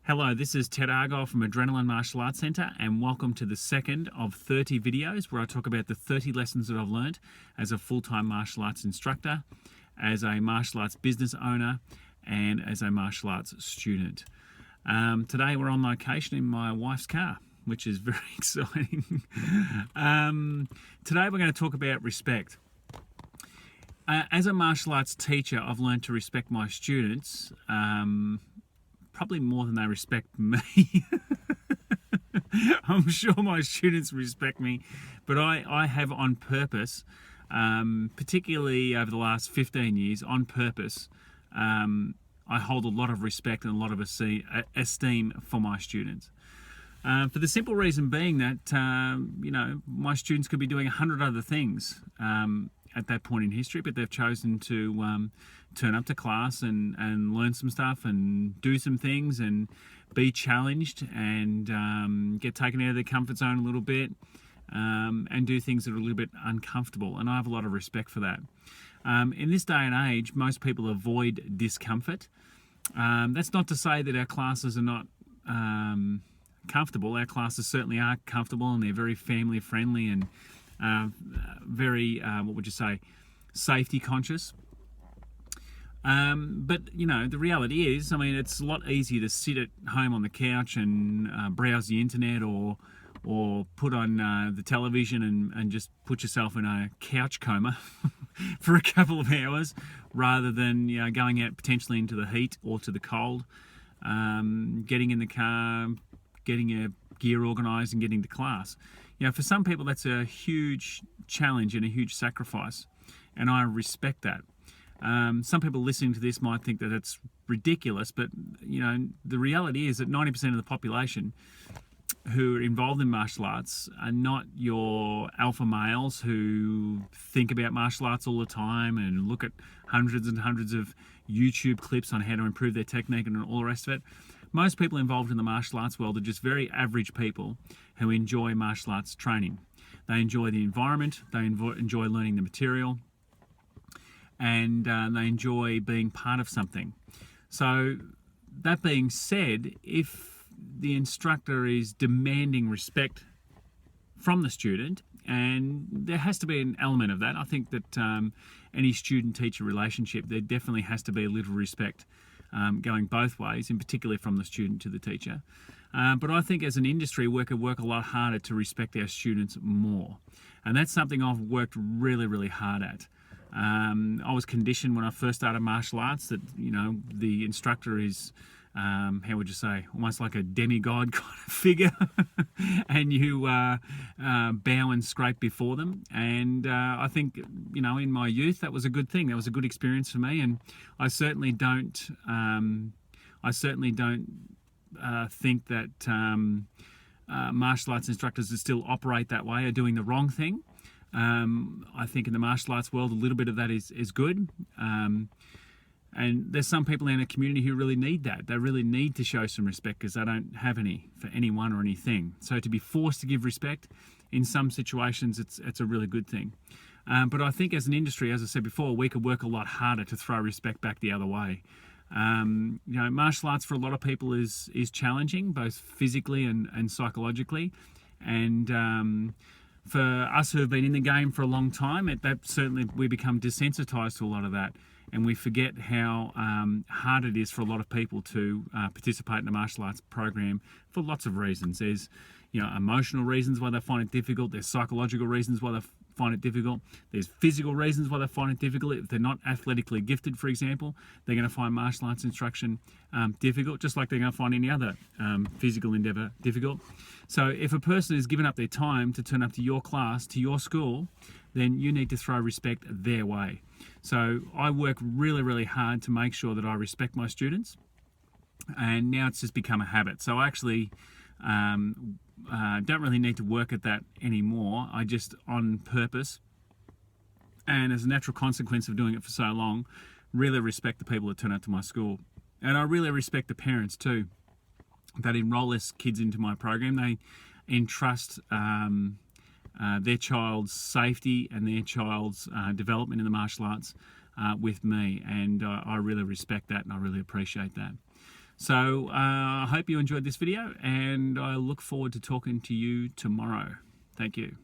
Hello, this is Ted Argyle from Adrenalin Martial Arts Centre, and welcome to the second of 30 videos where I talk about the 30 lessons that I've learned as a full-time martial arts instructor, as a martial arts business owner, and as a martial arts student. Today we're on location in my wife's car, which is very exciting. Today we're going to talk about respect. As a martial arts teacher, I've learned to respect my students probably more than they respect me. I'm sure my students respect me, but I have on purpose, particularly over the last 15 years, on purpose, I hold a lot of respect and a lot of esteem for my students. For the simple reason being that, my students could be doing 100 other things at that point in history, but they've chosen to turn up to class and learn some stuff and do some things and be challenged and get taken out of their comfort zone a little bit and do things that are a little bit uncomfortable. And I have a lot of respect for that. In this day and age, most people avoid discomfort. That's not to say that our classes are not comfortable. Our classes certainly are comfortable, and they're very family friendly and very, safety conscious. But the reality is, it's a lot easier to sit at home on the couch and browse the internet or put on the television and just put yourself in a couch coma for a couple of hours, rather than going out potentially into the heat or to the cold, getting in the car, getting your gear organised and getting to class. For some people that's a huge challenge and a huge sacrifice, and I respect that. Some people listening to this might think that it's ridiculous, but the reality is that 90% of the population who are involved in martial arts are not your alpha males who think about martial arts all the time and look at hundreds and hundreds of YouTube clips on how to improve their technique and all the rest of it. Most people involved in the martial arts world are just very average people who enjoy martial arts training. They enjoy the environment, they enjoy learning the material, and they enjoy being part of something. So that being said, if the instructor is demanding respect from the student, and there has to be an element of that, I think that any student-teacher relationship, there definitely has to be a little respect going both ways, and particularly from the student to the teacher. But I think as an industry, we could work a lot harder to respect our students more. And that's something I've worked really, really hard at. I was conditioned when I first started martial arts that, the instructor is, almost like a demigod kind of figure, and you bow and scrape before them. And I think, in my youth, that was a good thing. That was a good experience for me, and I certainly don't think that martial arts instructors that still operate that way are doing the wrong thing. I think in the martial arts world, a little bit of that is good. And there's some people in a community who really need that. They really need to show some respect because they don't have any for anyone or anything. So to be forced to give respect in some situations, it's a really good thing. But I think as an industry, as I said before, we could work a lot harder to throw respect back the other way. Martial arts for a lot of people is challenging, both physically and psychologically. And for us who have been in the game for a long time, that certainly we become desensitized to a lot of that. And we forget how hard it is for a lot of people to participate in a martial arts program for lots of reasons. There's, emotional reasons why they find it difficult. There's psychological reasons why they find it difficult. There's physical reasons why they find it difficult. If they're not athletically gifted, for example, they're going to find martial arts instruction difficult, just like they're going to find any other physical endeavour difficult. So if a person has given up their time to turn up to your class, to your school, then you need to throw respect their way. So I work really, really hard to make sure that I respect my students, and now it's just become a habit. So I actually don't really need to work at that anymore. I just, on purpose, and as a natural consequence of doing it for so long, really respect the people that turn up to my school. And I really respect the parents too that enroll their kids into my program. They entrust their child's safety and their child's development in the martial arts with me, and I really respect that and I really appreciate that. So I hope you enjoyed this video, and I look forward to talking to you tomorrow. Thank you.